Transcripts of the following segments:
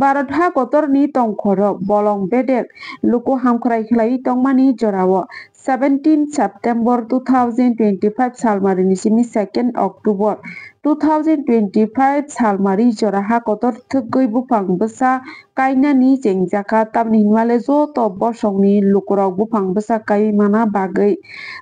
Baratha kotorni tongkhoro bolong bedek luko hamkhrai khlai tongmani jorao 17 September 2025 salmarini simi 2 October 2025 salmari joraha kotor thugui bufang basa kainani jengjaka tamni hinwale jo to bosongni lukorok bufang basa kai mana bagui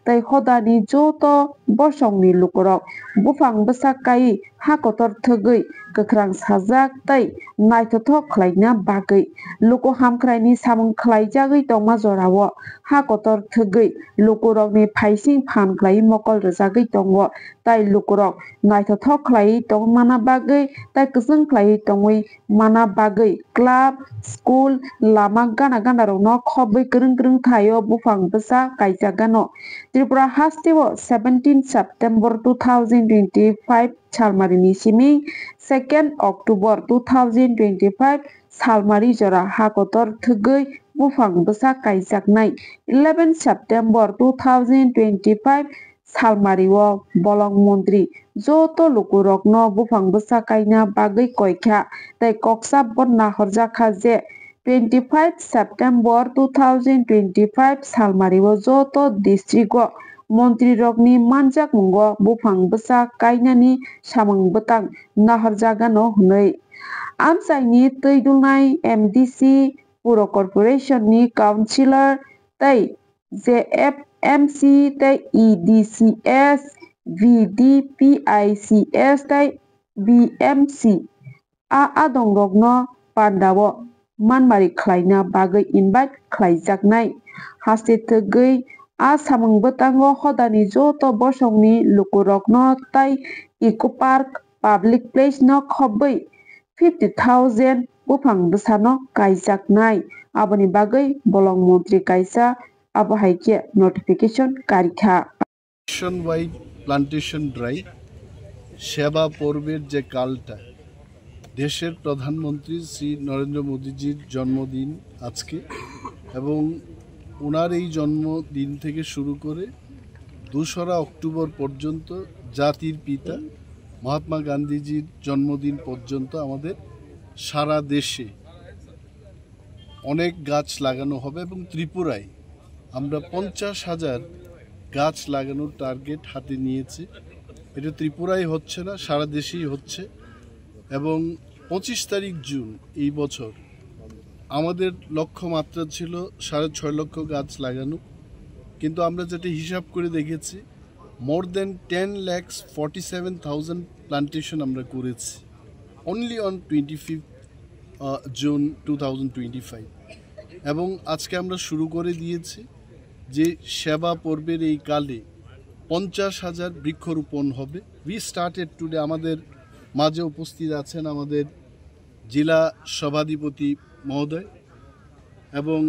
tai khodani jo to bosongni lukorok bufang basa kai ha kotor thugui kwkrang sajak tai naithothok khlaina bagui luko hamkhraini samung khlaijagui tongma jorao ha kotor thugui lukorokni phaising phan khlai mokol rwjagui tongo tai lukorok naithothok khlai tongmana bagui tai kwchung khlai tongui mana bagui club school lama gana gana rokno khobui kwrung kwrung thaio bufang basa kaijagano Tripura hasteo 17 September 2025 salmarini simi 2 October 2025 salmari jora hakotor thugui bufang basa kaijaknai 11 September 2025 salmario bolong mantri joto lukurokno bufang basa kaina bagui koikha tai koksa bonna horjaka je 25 September 2025 salmario joto district মন্ত্রী রকনি মানজাক মুঙ্গ বুফাং বসা কাইনানি সামং বতাং নাহর জাগানো হুनै আমসাইনি তৈদুলনাই MDC পুর কর্পোরেশননি councillor তাই জেএফএমসি তাই ইডিসিএস ভিডিপিআইসিএস তাই BMC আদং রকনো পান্ডাবো মানমারি খ্লাইনা বাগৈ invite খ্লাইjaknai haste thugui samung bwtango hodani joto bosongni lukurokno tai eco park public place no khobui 50,000 bufang bwsano kaijaknai aboni bagui bolong mantri kaisa abo haike notification karikha nationwide plantation drive সেবা পর্বের যে কালটা দেশের প্রধানমন্ত্রী শ্রী নরেন্দ্র মোদীজির জন্মদিন আজকে এবং ওনার এই জন্মদিন থেকে শুরু করে 2রা অক্টোবর পর্যন্ত জাতির পিতা মহাত্মা গান্ধীজির জন্মদিন পর্যন্ত আমাদের সারা দেশে অনেক গাছ লাগানো হবে এবং ত্রিপুরায় আমরা 50,000 গাছ লাগানোর টার্গেট হাতে নিয়েছি এটা ত্রিপুরায় হচ্ছে না সারা দেশেই হচ্ছে এবং 25 তারিখ জুন এই বছর আমাদের লক্ষ্যমাত্রা ছিল 6.5 লক্ষ গাছ লাগানো কিন্তু আমরা যেটা হিসাব করে দেখেছি মোর দেন 10,47,000 প্লান্টেশন আমরা করেছি অনলি অন 25 জুন 2025 এবং আজকে আমরা শুরু করে দিয়েছি যে সেবা পর্বের এই কালে 50,000 বৃক্ষরোপণ হবে উই স্টার্টেড টুডে আমাদের মাঝে উপস্থিত আছেন আমাদের জেলা সভাধিপতি মহোদয় এবং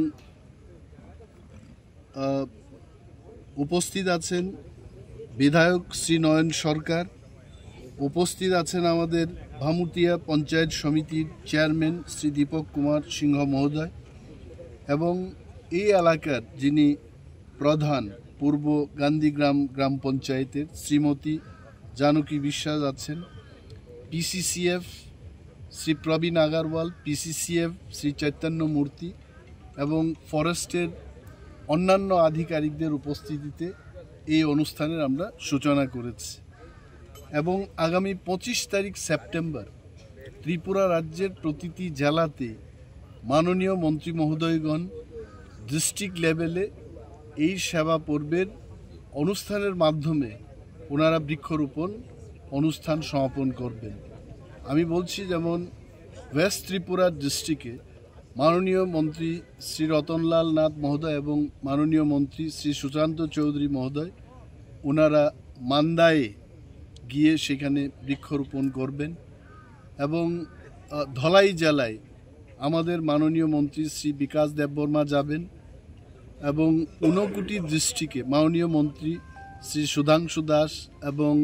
উপস্থিত আছেন বিধায়ক শ্রী নয়ন সরকার উপস্থিত আছেন আমাদের ভামুটিয়া পঞ্চায়েত সমিতির চেয়ারম্যান শ্রী দীপক কুমার সিংহ মহোদয় এবং এই এলাকার যিনি প্রধান পূর্ব গান্ধীগ্রাম গ্রাম পঞ্চায়েতের শ্রীমতী জানকী বিশ্বাস আছেন পিসিসিএফ শ্রী প্রবীণ আগারওয়াল পিসিসিএফ শ্রী চৈতন্য মূর্তি এবং ফরেস্টের অন্যান্য আধিকারিকদের উপস্থিতিতে এই অনুষ্ঠানের আমরা সূচনা করেছি এবং আগামী 25 তারিখ সেপ্টেম্বর ত্রিপুরা রাজ্যের প্রতিটি জেলাতে মাননীয় মন্ত্রী মহোদয়গণ ডিস্ট্রিক্ট লেভেলে এই সেবা পর্বের অনুষ্ঠানের মাধ্যমে ওনারা বৃক্ষরোপণ অনুষ্ঠান সমাপন করবেন আমি বলছি যেমন ওয়েস্ট ত্রিপুরা ডিস্ট্রিক্টে মাননীয় মন্ত্রী শ্রী রতনলাল নাথ মহোদয় এবং মাননীয় মন্ত্রী শ্রী সুশান্ত চৌধুরী মহোদয় ওনারা মান্দায়ে গিয়ে সেখানে বৃক্ষরোপণ করবেন এবং ধলাই জেলায় আমাদের মাননীয় মন্ত্রী শ্রী বিকাশ দেববর্মা যাবেন এবং ঊনকোটি ডিস্ট্রিক্টে মাননীয় মন্ত্রী শ্রী সুধাংশু দাস এবং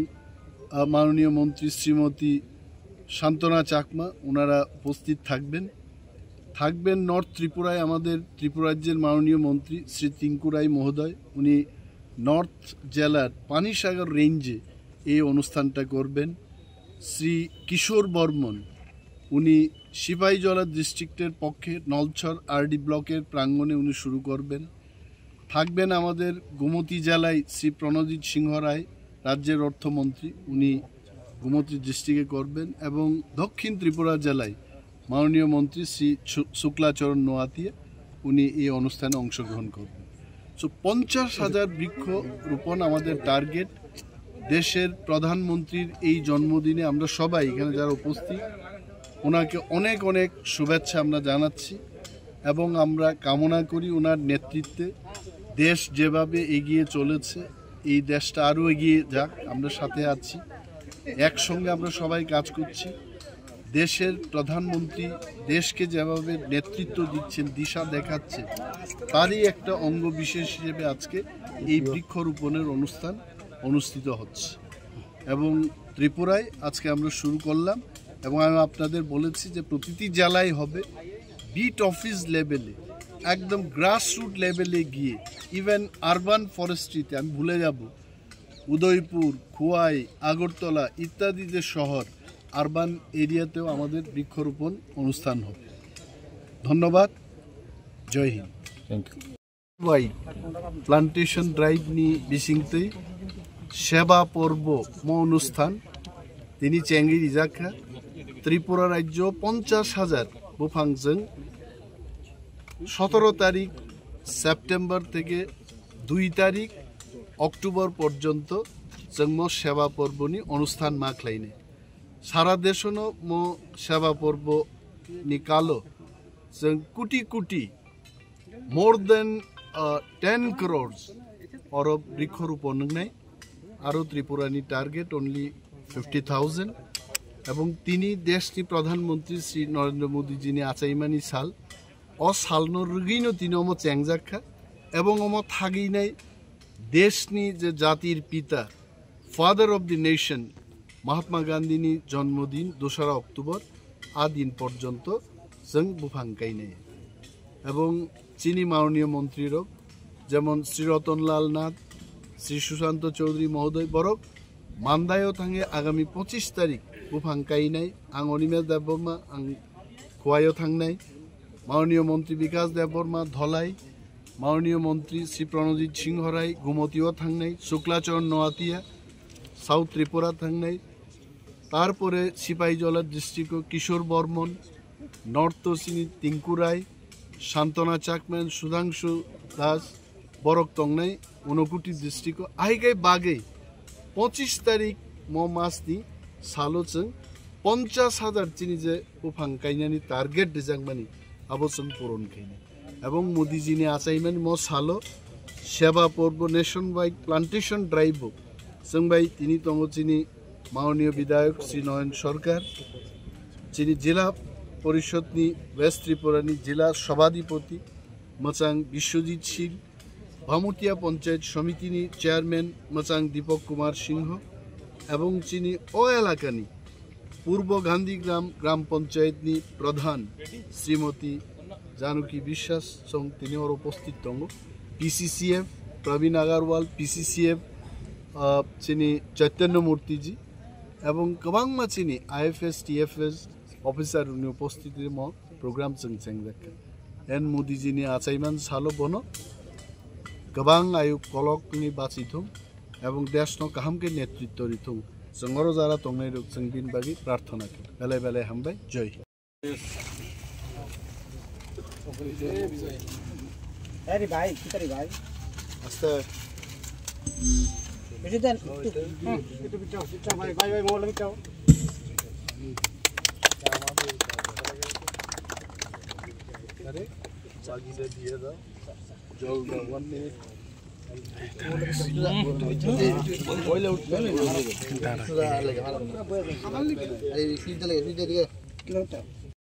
মাননীয় মন্ত্রী শ্রীমতী শান্তনা চাকমা ওনারা উপস্থিত থাকবেন নর্থ ত্রিপুরায় আমাদের ত্রিপুরা রাজ্যের মাননীয় মন্ত্রী শ্রী টিঙ্কু রায় মহোদয় উনি নর্থ জেলার পানিসাগর রেঞ্জে এই অনুষ্ঠানটা করবেন। শ্রী কিশোর বর্মন উনি সিপাহীজলা ডিস্ট্রিক্টের পক্ষে নলছর আরডি ব্লকের প্রাঙ্গণে উনি শুরু করবেন। থাকবেন আমাদের গোমতী জেলায় শ্রী প্রণজিৎ সিংহ রায়, রাজ্যের অর্থমন্ত্রী, উনি গোমতী ডিস্ট্রিক্টে করবেন। এবং দক্ষিণ ত্রিপুরা জেলায় মাননীয় মন্ত্রী শ্রী শুক্লাচরণ নোয়াতিয়া উনি এই অনুষ্ঠানে অংশগ্রহণ করবেন। সো 50,000 বৃক্ষ রোপণ আমাদের টার্গেট। দেশের প্রধানমন্ত্রীর এই জন্মদিনে আমরা সবাই এখানে যারা উপস্থিত ওনাকে অনেক অনেক শুভেচ্ছা আমরা জানাচ্ছি এবং আমরা কামনা করি ওনার নেতৃত্বে দেশ যেভাবে এগিয়ে চলেছে এই দেশটা আরও এগিয়ে যাক। আমরা সাথে আছি, একসঙ্গে আমরা সবাই কাজ করছি। দেশের প্রধানমন্ত্রী দেশকে যেভাবে নেতৃত্ব দিচ্ছেন, দিশা দেখাচ্ছে, তারই একটা অঙ্গ বিশেষ হিসেবে আজকে এই বৃক্ষরোপণের অনুষ্ঠান অনুষ্ঠিত হচ্ছে। এবং ত্রিপুরায় আজকে আমরা শুরু করলাম এবং আমি আপনাদের বলেছি যে প্রতিটি জেলায় হবে, বিট অফিস লেভেলে, একদম গ্রাসরুট লেভেলে গিয়ে, ইভেন আরবান ফরেস্ট্রিতে, আমি ভুলে যাব, উদয়পুর, খোয়াই, আগরতলা ইত্যাদি যে শহর আরবান এরিয়াতেও আমাদের বৃক্ষরোপণ অনুষ্ঠান হবে। ধন্যবাদ, জয় হিন্দ। Thank you. ওয়াই প্লান্টেশন ড্রাইভ নি বিসিংতৈ সেবা পর্ব অনুষ্ঠান তিনি চেঙ্গি রিজাখা ত্রিপুরা রাজ্য 50,000 বুফাংজों 17 তারিখ সেপ্টেম্বর থেকে 2 তারিখ অক্টোবর পর্যন্ত जों সেবা পর্বনি অনুষ্ঠান মাখলাইনে সারা দেশনো মো সেবা পর্ব নিকালো जों crore crore more than 10 crores অরব বৃক্ষরোপণ নাই। আরও ত্রিপুরানি টার্গেট অনলি 50,000 এবং তিনি দেশনি প্রধানমন্ত্রী শ্রী নরেন্দ্র মোদীজিনি আচাইমানি সাল অ সালনো রুগিনো তিনি অম চেংজাক্ষা এবং অম থাগি নাই দেশনি যে জাতির পিতা father of the nation Mahatma গান্ধীনি জন্মদিন 2 অক্টোবর আ দিন পর্যন্ত जों বুফাংকাই নেই। এবং চিনি মাননীয় মন্ত্রীরও যেমন শ্রী রতনলাল নাথ, শ্রী সুশান্ত চৌধুরী মহোদয় বরক মান্দায়ও থাঙে আগামী 25 তারিখ বুফাংকাই নাই। আং অনিমা দেববর্মা আং খোয়াইও থাংনাই, মাননীয় মন্ত্রী বিকাশ দেববর্মা ধলাই, মাননীয় মন্ত্রী শ্রী প্রণজিৎ সিংহ রায় গোমতীও থাংনাই, শুক্লাচরণ নোয়াতিয়া সাউথ ত্রিপুরা থাংনাই। তারপরে সিপাহীজলা ডিস্ট্রিক্ট কিশোর বর্মন, নর্থ চিনি টিঙ্কু রায়, শান্তনা চাকম্যান, সুধাংশু দাস বরক তংনাই 59 ডিস্ট্রিক্ট আইগাই বাগে 25 তারিখ মাসনি সালোচং 50,000 চিনি যে উফাং কাইনানি টার্গেট দিজাংমানি আবচং পূরণ খাইনি এবং মোদিজিনি আচাইমানি ম সালো সেবা পর্ব নেশন ওয়াইড প্লান্টেশন ড্রাইভ जों बाई তিনি তঙ্গ চিনি মাননীয় বিধায়ক শ্রী নয়ন সরকার, চিনি জেলা পরিষদনি ওয়েস্ট ত্রিপুরানি জেলা সভাধিপতি মচাং বিশ্বজিৎ সিং, ভামুটিয়া পঞ্চায়েত সমিতিনি চেয়ারম্যান মচাং দীপক কুমার সিংহ এবং চিনি ও এলাকানি পূর্ব গান্ধীগ্রাম গ্রাম পঞ্চায়েতনি প্রধান শ্রীমতী জানকী বিশ্বাস সং তিনি ওর উপস্থিত দङ। পিসিসিএফ প্রবীণ আগারওয়াল, পিসিসিএফ চিনি চৈতন্য মূর্তিজি এবং गोबां চিনি আইএফএস টিএফএস অফিসার উনি উপস্থিত ম প্রোগ্রাম जों চেংজাখা এন মোদিজিনি আচাইমান সালো বনো गोबां आयु कलकनि बाचिथुं এবং দেশনো কাহামকে নেতৃত্ব দিথুं जोंरो যারা তংনাই রোগ जों দিন বাগি প্রার্থনা করি। বেলায় বেলায় হামবাই, জয়। अरे भाई कितने भाई আস্তে बेटे देन itu bicara भाई भाई भाई mau lagi kau अरे चागी से दिए था जल द 1 मिनट ओइल आउट सुधा लगे अरे सीधा लगे सीधा लगे